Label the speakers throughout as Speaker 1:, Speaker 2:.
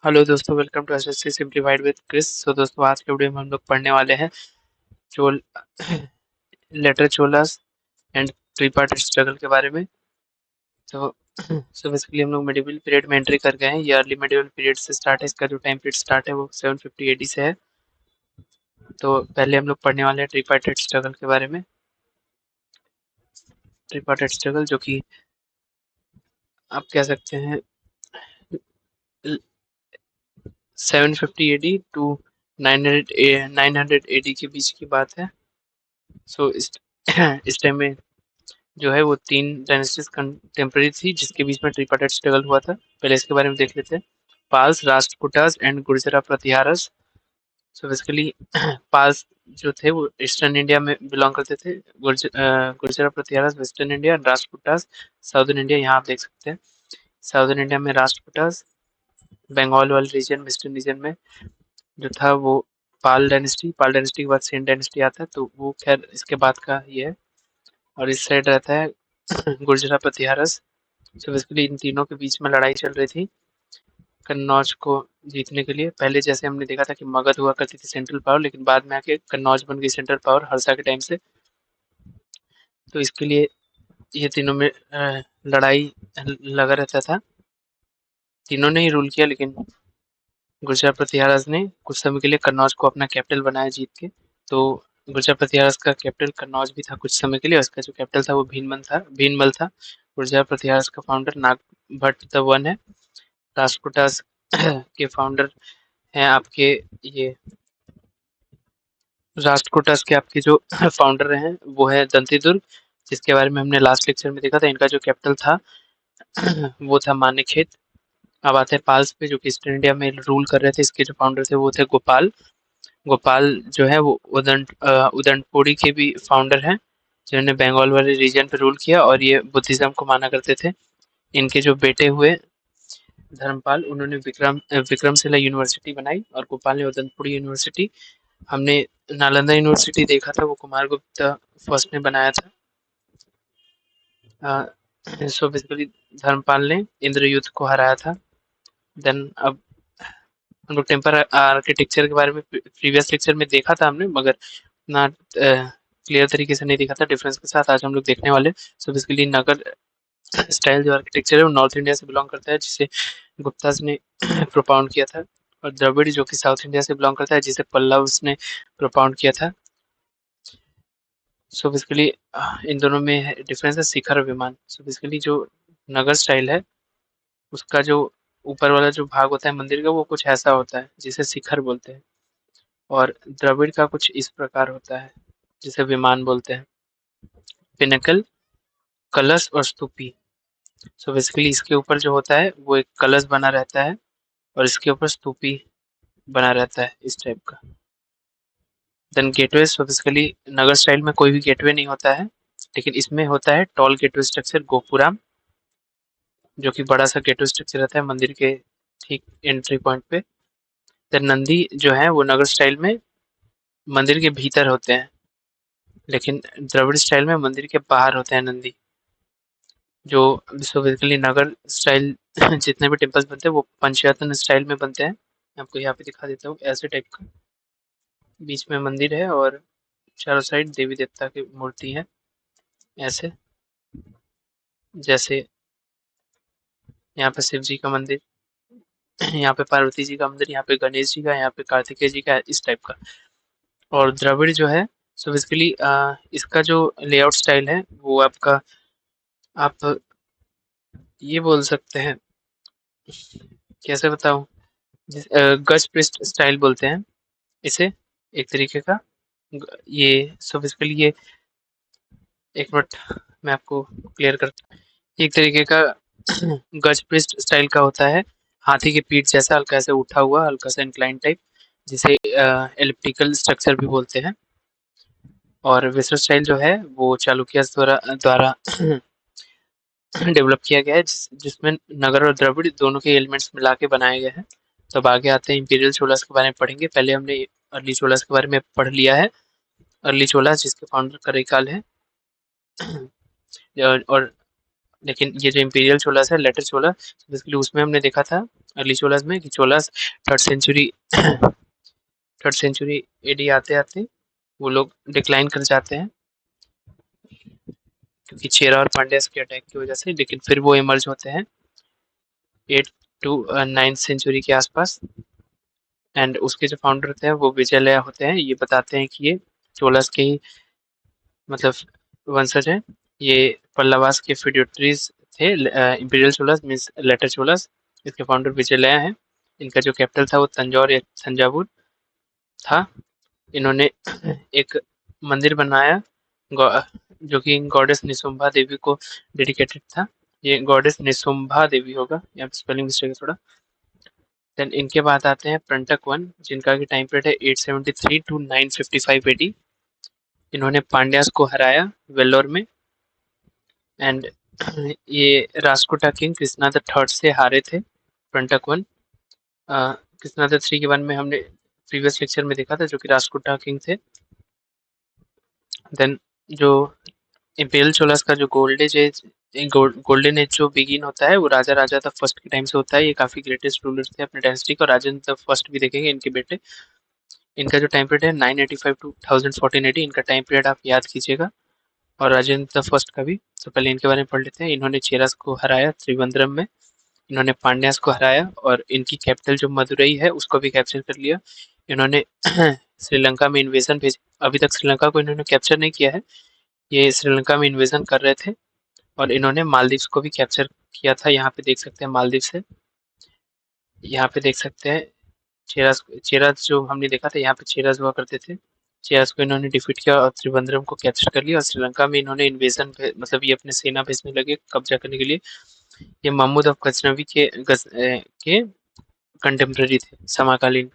Speaker 1: Hello दोस्तों, welcome to SSC simplified with Chris. दोस्तों, आज के वीडियो में हम लोग पढ़ने वाले हैं Chola later Cholas and tripartite struggle के बारे में। तो बेसिकली हम लोग मिडिवल पीरियड में एंट्री कर गए हैं। ये अर्ली मिडिवल पीरियड से स्टार्ट है। इसका जो टाइम पीरियड स्टार्ट है वो 750 एडी से है। तो पहले हम लोग पढ़ने वाले हैं ट्रिपार्टाइट स्ट्रगल के बारे में। ट्रिपार्टाइट स्ट्रगल जो कि आप कह सकते हैं 750 एडी टू 900 एडी के बीच की बात है। इस इस टाइम में जो है वो तीन डायनेस्टीज कंटेम्प्रेरी थी जिसके बीच में ट्रिपार्टाइट स्ट्रगल हुआ था। पहले इसके बारे में देख लेते हैं। पाल्स, राष्ट्रकूटास एंड गुर्जरा प्रतिहारस। बेसिकली पाल्स जो थे वो ईस्टर्न इंडिया में बिलोंग करते थे। Gurjara Pratiharas western India, Rashtrakutas southern India. यहाँ आप देख सकते हैं साउदर्न इंडिया में राष्ट्रकूटास, बंगाल वाले रीजन वेस्टर्न रीजन में जो था वो पाल डायनेस्टी के बाद सेन डायनेस्टी आता है, तो वो खैर इसके बाद का ये है। और इस साइड रहता है गुर्जरा प्रतिहारस। बेसिकली इन तीनों के बीच में लड़ाई चल रही थी कन्नौज को जीतने के लिए। पहले जैसे हमने देखा था कि मगध हुआ करती थी सेंट्रल पावर, लेकिन बाद में आके कन्नौज बन गई सेंट्रल पावर हर्षा के टाइम से। तो इसके लिए ये तीनों में लड़ाई लगा रहता था। तीनों ने ही रूल किया, लेकिन गुर्जर प्रतिहारस ने कुछ समय के लिए कन्नौज को अपना कैपिटल बनाया जीत के। तो गुर्जर प्रतिहारस का कैपिटल कन्नौज भी था कुछ समय के लिए। उसका जो कैपिटल था वो भीनमल था। गुर्जर प्रतिहारस का फाउंडर नागभट्ट द वन है। राष्ट्रकूटास के फाउंडर हैं आपके ये राष्ट्रकूटास के आपके जो फाउंडर हैं वो है दंतीदुर्ग, जिसके बारे में हमने लास्ट लेक्चर में देखा था। इनका जो कैपिटल था वो था मानेखेत। अब आते हैं पाल्स पे, जो कि ईस्टर्न इंडिया में रूल कर रहे थे। इसके जो फाउंडर थे वो थे गोपाल। गोपाल जो है वो उदंतपुरी के भी फाउंडर हैं, जिन्होंने बंगाल वाले रीजन पे रूल किया और ये बुद्धिज्म को माना करते थे। इनके जो बेटे हुए धर्मपाल, उन्होंने विक्रमशिला यूनिवर्सिटी बनाई और गोपाल ने उदंतपुरी यूनिवर्सिटी। हमने नालंदा यूनिवर्सिटी देखा था, वो कुमारगुप्त फर्स्ट ने बनाया था। बेसिकली धर्मपाल ने इंद्रयुद्ध को हराया था। देन अब हम लोग टेम्पल आर्किटेक्चर के बारे में प्रीवियस लेक्चर में देखा था हमने, मगर ना क्लियर तरीके से नहीं देखा था। डिफरेंस के साथ आज हम लोग देखने वाले। बेसिकली नगर स्टाइल जो आर्किटेक्चर है वो नॉर्थ इंडिया से बिलोंग करता है, जिसे गुप्ताज ने प्रोपाउंड किया था। और द्रविड़ जो कि साउथ इंडिया से बिलोंग करता है, जिसे पल्लव्स ने प्रोपाउंड किया था। बेसिकली इन दोनों में डिफरेंस है शिखर और विमान। बेसिकली जो नगर स्टाइल है उसका जो ऊपर वाला जो भाग होता है मंदिर का वो कुछ ऐसा होता है जिसे शिखर बोलते हैं, और द्रविड़ का कुछ इस प्रकार होता है जिसे विमान बोलते हैं। पिनकल, कलश और स्तूपी। बेसिकली इसके ऊपर जो होता है वो एक कलश बना रहता है और इसके ऊपर स्तूपी बना रहता है इस टाइप का। Then gateway. Basically Nagara style में कोई भी गेटवे नहीं होता है, लेकिन इसमें होता है टॉल गेटवे स्ट्रक्चर गोपुरम, जो कि बड़ा सा गेटवे स्ट्रक्चर रहता है मंदिर के ठीक एंट्री पॉइंट पे। देन नंदी जो है वो नगर स्टाइल में मंदिर के भीतर होते हैं, लेकिन द्रविड़ स्टाइल में मंदिर के बाहर होते हैं नंदी। जो बेसिकली नगर स्टाइल जितने भी टेम्पल्स बनते हैं वो पंचयतन स्टाइल में बनते हैं। मैं आपको यहाँ पे दिखा देता हूँ ऐसे टाइप का। बीच में मंदिर है और चारों साइड देवी देवता की मूर्ति है ऐसे, जैसे यहाँ पे शिव जी का मंदिर, यहाँ पे पार्वती जी का मंदिर, यहाँ पे गणेश जी का, यहाँ पे कार्तिकेय जी का, इस टाइप का। और द्रविड़ जो है बेसिकली इसका जो लेआउट स्टाइल है वो आपका, आप ये बोल सकते हैं, कैसे बताऊं, गज पृष्ठ स्टाइल बोलते हैं इसे एक तरीके का। ये बेसिकली ये, एक मिनट मैं आपको क्लियर करता हूँ। एक तरीके का गज पृष्ठ स्टाइल का होता है, हाथी की पीठ जैसा हल्का से उठा हुआ, हल्का सा इंक्लाइन टाइप, जिसे एलिप्टिकल स्ट्रक्चर भी बोलते हैं। और विष्णु स्टाइल जो है वो चालुक्य द्वारा द्वारा डेवलप किया गया है, जिसमें नगर और द्रविड़ दोनों के एलिमेंट्स मिला के बनाए गए हैं। तो अब आगे आते हैं इंपीरियल चोलास के बारे में पढ़ेंगे। पहले हमने अर्ली चोलास के बारे में पढ़ लिया है। अर्ली चोलास जिसके फाउंडर करिकाल है और लेकिन ये जो इंपीरियल चोलास है, लेटर चोला, बेसिकली उसमें हमने देखा था अर्ली चोलास में कि चोलास थर्ड सेंचुरी एडी आते आते वो लोग डिक्लाइन कर जाते हैं क्योंकि चेरा और पांड्यास के अटैक की वजह से, लेकिन फिर वो इमर्ज होते हैं 8 टू 9th सेंचुरी के आसपास। एंड उसके जो फाउंडर होते हैं वो विजयलया होते हैं। ये बताते हैं कि ये चोलास के ही मतलब वंशज हैं। ये पल्लवास के फिड्यूटरीज थे। Imperial Cholas means later Cholas. इसके फाउंडर विजयलया हैं। इनका जो कैपिटल था वो तंजौर या तंजावुर था। इन्होंने एक मंदिर बनाया जो कि गॉडेस निसुम्भा देवी को डेडिकेटेड था। ये गॉडेस निसुम्भा देवी होगा, यहाँ पे स्पेलिंग मिस्टेक है थोड़ा। देन इनके बाद आते हैं प्रंटक वन, जिनका की टाइम पीरियड है 873 टू 955 एडी। इन्होंने पांड्यास को हराया वेल्लोर में। एंड ये राजकोटा किंग कृष्णा द थर्ड से हारे थे प्रंटक वन। कृष्णा द थ्री के वन में हमने प्रीवियस लेक्चर में देखा था, जो कि राजकोटा किंग थे। देन जो इंपीरियल चोलास का जो गोल्डन एज जो बिगिन होता है वो राजा राजा द फर्स्ट के टाइम से होता है। ये काफी ग्रेटेस्ट रूलर्स थे अपने डायनेस्टी को। राजेंद्र द फर्स्ट भी देखेंगे इनके बेटे। इनका जो टाइम पीरियड है 985 टू 1014 एडी, इनका टाइम पीरियड आप याद कीजिएगा। और राजेंद्र द फर्स्ट का भी। तो पहले इनके बारे में पढ़ लेते हैं। इन्होंने चेरास को हराया त्रिवेंद्रम में। इन्होंने पांड्यास को हराया और इनकी कैपिटल जो मदुरई है उसको भी कैप्चर कर लिया। इन्होंने श्रीलंका में इन्वेजन भेज, अभी तक श्रीलंका को इन्होंने कैप्चर नहीं किया है। ये श्रीलंका में इन्वेजन कर रहे थे। और इन्होंने मालदीव्स को भी कैप्चर किया था। यहाँ पे देख सकते हैं मालदीव से, यहाँ पे देख सकते हैं चेरास। चेरास जो हमने देखा था यहाँ पे चेरास हुआ करते थे। चेरास को इन्होंने डिफीट किया और त्रिवेंद्रम को कैप्चर कर लिया। और श्रीलंका में इन्होंने इन्वेजन मतलब ये अपने सेना भेजने लगे कब्जा करने के लिए। ये महमूद ऑफ गजनवी के कंटेम्प्रेरी थे, समकालीन।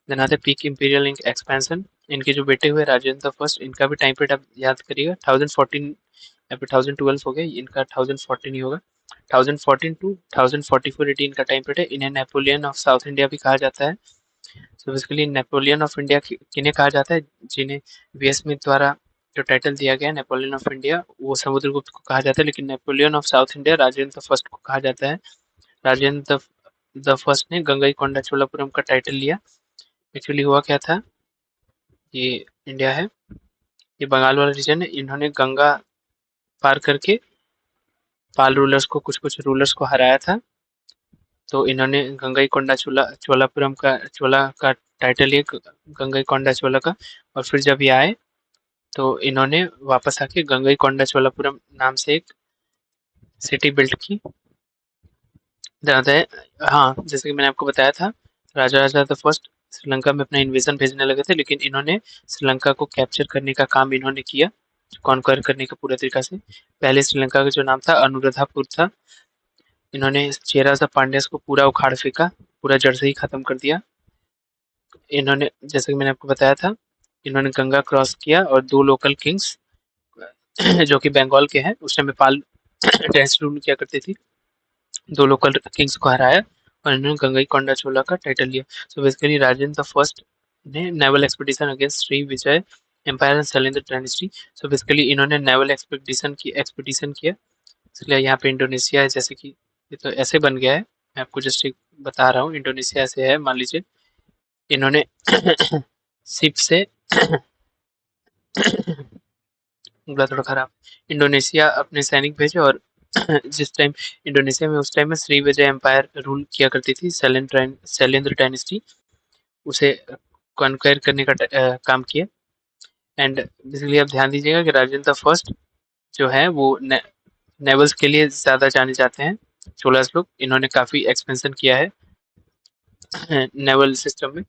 Speaker 1: देन आते पीक इंपीरियल एक्सपेंशन। इनके जो बेटे हुए राजेंद्र फर्स्ट, इनका भी टाइम पीरियड आप याद करिएगा 1014 या फिर 1012 हो गया। इनका 1014 ही होगा। 1014 टू 1044 एटी इनका टाइम पीरियड है। इन्हें नेपोलियन ऑफ साउथ इंडिया भी कहा जाता है। So basically Napoleon of India किन्हें कहा जाता है, जिन्हें वी एस स्मिथ द्वारा जो टाइटल दिया गया नेपोलियन ऑफ इंडिया, वो समुद्रगुप्त को कहा जाता है। लेकिन Napoleon of south India Rajendra first को कहा जाता है। राजेंद्र द फर्स्ट ने गंगईकोंडा चोलापुरम का टाइटल लिया। एक्चुअली हुआ क्या था, ये इंडिया है, ये बंगाल वाला रीजन है। इन्होंने गंगा पार करके पाल रूलर्स को, कुछ कुछ रूलर्स को हराया था। तो इन्होंने गंगईकोंडा चोलापुरम का चोला का टाइटल लिया, गंगईकोंडा चोला का। और फिर जब ये आए तो इन्होंने वापस आके गंगईकोंडा चोलापुरम नाम से एक सिटी बिल्ड की। हाँ, जैसे कि मैंने आपको बताया था, राजा राजा द फर्स्ट श्रीलंका में अपना इन्वेजन भेजने लगे थे, लेकिन इन्होंने श्रीलंका को कैप्चर करने का काम इन्होंने किया, कॉन्क्वायर करने का पूरा तरीका से। पहले श्रीलंका का जो नाम था अनुराधापुर था। इन्होंने चेरा द पांड्यास को पूरा उखाड़ फेंका, पूरा जड़ से ही खत्म कर दिया। इन्होंने, जैसे कि मैंने आपको बताया था, इन्होंने गंगा क्रॉस किया और दो लोकल किंग्स जो कि बंगाल के हैं, उस टाइम में पाल डायनेस्टी रूल किया करती थी, दो लोकल किंग्स को हराया और इन्होंने गंगईकोंडा चोला का टाइटल लिया। So basically Rajendra the first ने naval expedition against Shri Vijay empire and Shailendra dynasty. So basically इन्होंने नेवल एक्सपीडिशन किया। इसलिए यहाँ पे इंडोनेशिया है, जैसे कि ये तो ऐसे बन गया है, मैं आपको जस्ट एक बता रहा हूँ। इंडोनेशिया ऐसे है, मान लीजिए इन्होंने शिप से गला थोड़ा खराब, इंडोनेशिया अपने सैनिक भेजे और जिस टाइम इंडोनेशिया में, उस टाइम में श्री विजय एम्पायर रूल किया करती थी, शैलेंद्र डायनेस्टी, उसे कॉन्क्वायर करने का काम किया। एंड बेसिकली आप ध्यान दीजिएगा कि राजेंद्र फर्स्ट जो है वो नेवल्स के लिए ज़्यादा जाने जाते हैं। चोलास लोग, इन्होंने काफ़ी एक्सपेंशन किया है नेवल सिस्टम में।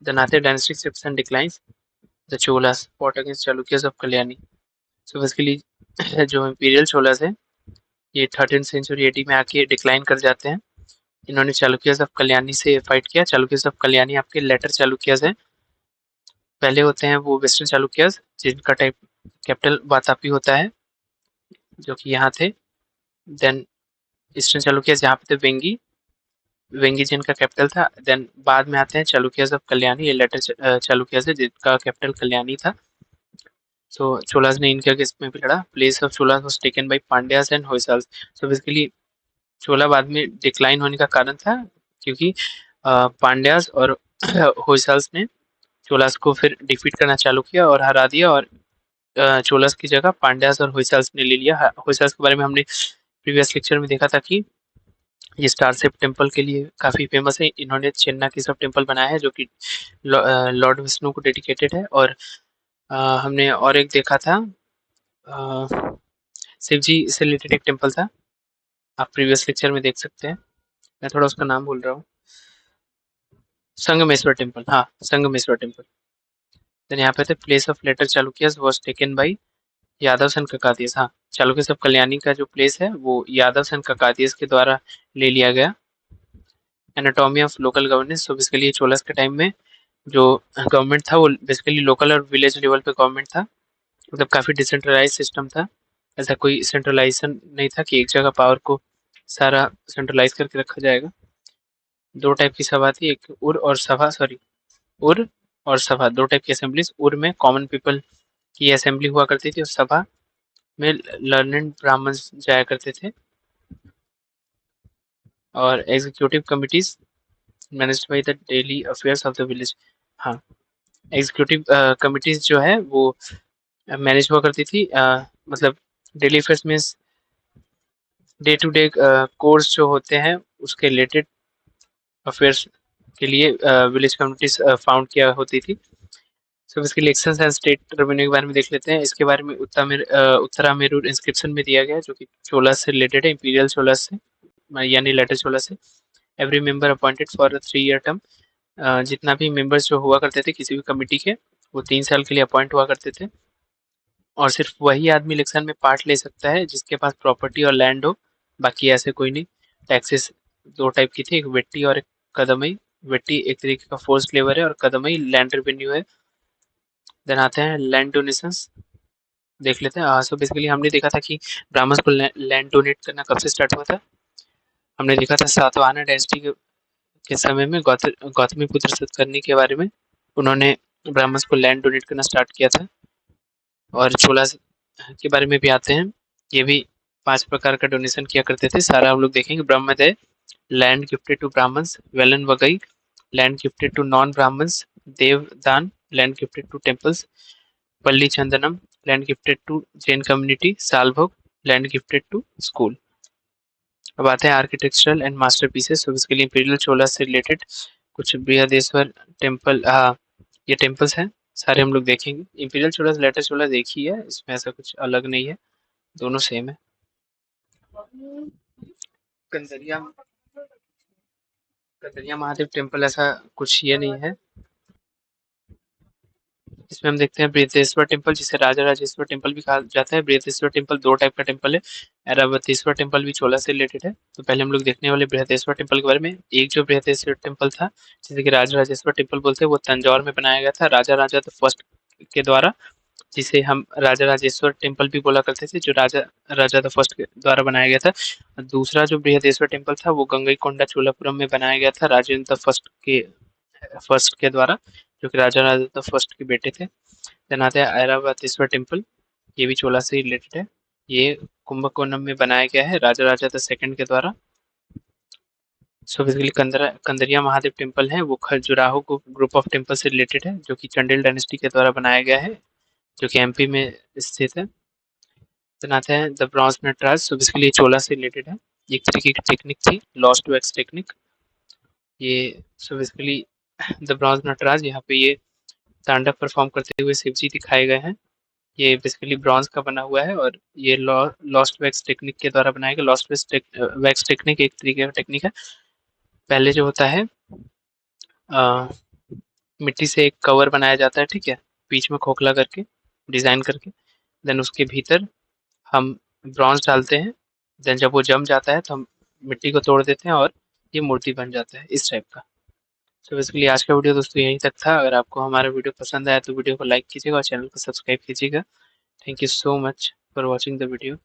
Speaker 1: देन आते हैं dynastic shifts and declines. The Cholas fought against Chalukyas of Kalyani. So basically जो इंपीरियल चोलास है, ये 13th सेंचुरी एडी में आके डिक्लाइन कर जाते हैं। इन्होंने चालुक्यस ऑफ कल्याणी से फाइट किया। चालुक्यस ऑफ कल्याणी आपके लेटर चालुक्यस हैं। पहले होते हैं वो वेस्टर्न चालुक्यस, जिनका टाइप कैपिटल वातापी होता है, जो कि यहाँ थे। देन ईस्टर्न चालुक्यस जहाँ पे थे वेंगी, वेंगी जिनका कैपिटल था। देन बाद में आते हैं चालुक्यस ऑफ कल्याणी, ये लेटर चालुक्यस है जिनका कैपिटल कल्याणी था। सो चोलास ने इनका किस में भी लड़ा। Place of Cholas was taken by Pandyas and Hoysalas. So basically Chola बाद में डिक्लाइन होने का कारण था क्योंकि पांड्यास और होयसाल्स ने चोलास को फिर डिफीट करना चालू किया और हरा दिया, और चोलास की जगह पांड्यास और होयसाल्स ने ले लिया। होयसाल्स के बारे में हमने प्रीवियस लेक्चर में देखा था कि ये स्टार सेप टेम्पल के लिए काफ़ी फेमस है। इन्होंने चेन्नई की सब टेम्पल बनाया है जो कि लॉर्ड विष्णु को डेडिकेटेड है। और हमने और एक देखा था, शिव जी से रिलेटेड एक टेम्पल था, आप प्रीवियस लेक्चर में देख सकते हैं। मैं थोड़ा उसका नाम भूल रहा हूँ, संगमेश्वर टेम्पल, हाँ संगमेश्वर टेम्पल। देन यहाँ पे थे place of later Chalukyas was taken by Yadav सन ककादियस। हाँ, चालुक्य सब कल्याणी का जो प्लेस है वो यादव सन ककादियस के द्वारा ले लिया गया। Anatomy of local governance. So basically Cholas के टाइम में जो गवर्नमेंट था वो बेसिकली लोकल और विलेज लेवल पे गवर्नमेंट था, मतलब काफ़ी डिसेंट्रलाइज सिस्टम था। ऐसा कोई सेंट्रलाइजेशन नहीं था कि एक जगह पावर को सारा सेंट्रलाइज करके रखा जाएगा। दो टाइप की सभा थी, एक उर और सभा, सॉरी उर और सभा, दो टाइप की असेंबलीज। उर में कॉमन पीपल की असेंबली हुआ करती थी और सभा में लर्नेड ब्राह्मण्स जाया करते थे। और executive committees managed by the daily affairs of the village. हाँ, एग्जीक्यूटिव कमिटीज जो है वो मैनेज हुआ करती थी, मतलब डेली अफेयर्स में डे टू डे कोर्स जो होते हैं उसके रिलेटेड अफेयर्स के लिए विलेज कम्युनिटीज फाउंड किया होती थी। सो इसके इलेक्शन एंड स्टेट रेवेन्यू के बारे में देख लेते हैं। इसके बारे में उत्तरामेरूर इंस्क्रिप्शन में दिया गया है जो कि चोला से रिलेटेड है, इंपीरियल चोला से, यानी लेटर चोला से। Every member appointed for a 3 year term. जितना भी मेंबर्स जो हुआ करते थे किसी भी कमेटी के, वो 3 साल के लिए अपॉइंट हुआ करते थे, और सिर्फ वही आदमी इलेक्शन में पार्ट ले सकता है जिसके पास प्रॉपर्टी और लैंड हो, बाकी ऐसे कोई नहीं। टैक्सेस दो टाइप की थी, एक वेट्टी और एक कदमई। वेट्टी एक तरीके का फोर्स्ड लेबर है और कदमई लैंड रेवेन्यू है। देन आते हैं लैंड डोनेशंस, देख लेते हैं। सो बेसिकली हमने देखा था कि ब्राह्मण्स को लैंड डोनेट करना कब से स्टार्ट हुआ था। हमने देखा था सातवाहन डायनेस्टी के समय में गौतमी पुत्र सतकर्णी के बारे में, उन्होंने ब्राह्मण्स को लैंड डोनेट करना स्टार्ट किया था। और चोला के बारे में भी आते हैं, ये भी 5 प्रकार का डोनेशन किया करते थे, सारा हम लोग देखेंगे। Brahmadeya, land gifted to Brahmins. Vellan Vagai, land gifted to non Brahmins. Devadana, land gifted to temples. Palli Chandam, land gifted to Jain community. Shalabhoga, land gifted to school. अब आते हैं आर्किटेक्चरल एंड मास्टरपीसेस। सो इसके लिए इंपीरियल चोला से रिलेटेड कुछ बृहदेश्वर टेम्पल, ये टेम्पल्स हैं सारे हम लोग देखेंगे। इंपीरियल चोला लेटर चोला देखी है, इसमें ऐसा कुछ अलग नहीं है, दोनों सेम है। कंदरिया कंदरिया महादेव टेम्पल ऐसा कुछ ये नहीं है। इसमें हम देखते हैं बृहदेश्वर टेम्पल, जिसे राजा राजेश्वर टेम्पल भी कहा जाता है। बृहदेश्वर टेम्पल दो टाइप का टेम्पल है। ऐरावतेश्वर टेम्पल भी चोला से रिलेटेड है। तो पहले हम लोग देखने वाले बृहदेश्वर टेम्पल के बारे में। एक जो बृहदेश्वर टेम्पल था जिसे कि राजा राजेश्वर टेम्पल बोलते हैं, वो तंजौर में बनाया गया था राजा राजा द फर्स्ट के द्वारा, जिसे हम राजा राजेश्वर टेम्पल भी बोला करते थे, जो राजा राजा द फर्स्ट के द्वारा बनाया गया था। दूसरा जो बृहदेश्वर टेम्पल था वो गंगईकोंडा चोलापुरम में बनाया गया था राजेंद्र द फर्स्ट के द्वारा, जो कि राजा राजा द फर्स्ट के बेटे थे। देन आता है ऐरावतेश्वर टेम्पल, ये भी चोला से रिलेटेड है। ये कुंभकोणम में बनाया गया है राजा राजा द सेकंड के द्वारा। So basically Kandariya Mahadev temple है वो खजुराहो को ग्रुप ऑफ टेम्पल से रिलेटेड है, जो कि चंडेल डायनेस्टी के द्वारा बनाया गया है, जो कि एमपी में स्थित है। देन आता है the bronze Nataraja. So basically Chola से रिलेटेड है, एक तरीके की टेक्निक थी, लॉस्ट वैक्स टेक्निक। ये so basically the bronze Nataraja, यहाँ पे ये तांडव परफॉर्म करते हुए शिव जी दिखाए गए हैं। ये बेसिकली ब्रॉन्ज का बना हुआ है और ये लॉस्ट वैक्स टेक्निक के द्वारा बनाया गया। लॉस्ट वैक्स टेक्निक एक तरीके का टेक्निक है। पहले जो होता है मिट्टी से एक कवर बनाया जाता है, ठीक है, बीच में खोखला करके डिजाइन करके। देन उसके भीतर हम ब्रॉन्ज डालते हैं। देन जब वो जम जाता है तो हम मिट्टी को तोड़ देते हैं और ये मूर्ति बन जाता है इस टाइप का। तो बेसिकली आज का वीडियो दोस्तों यहीं तक था। अगर आपको हमारा वीडियो पसंद आया तो वीडियो को लाइक कीजिएगा और चैनल को सब्सक्राइब कीजिएगा। Thank you so much for watching the video.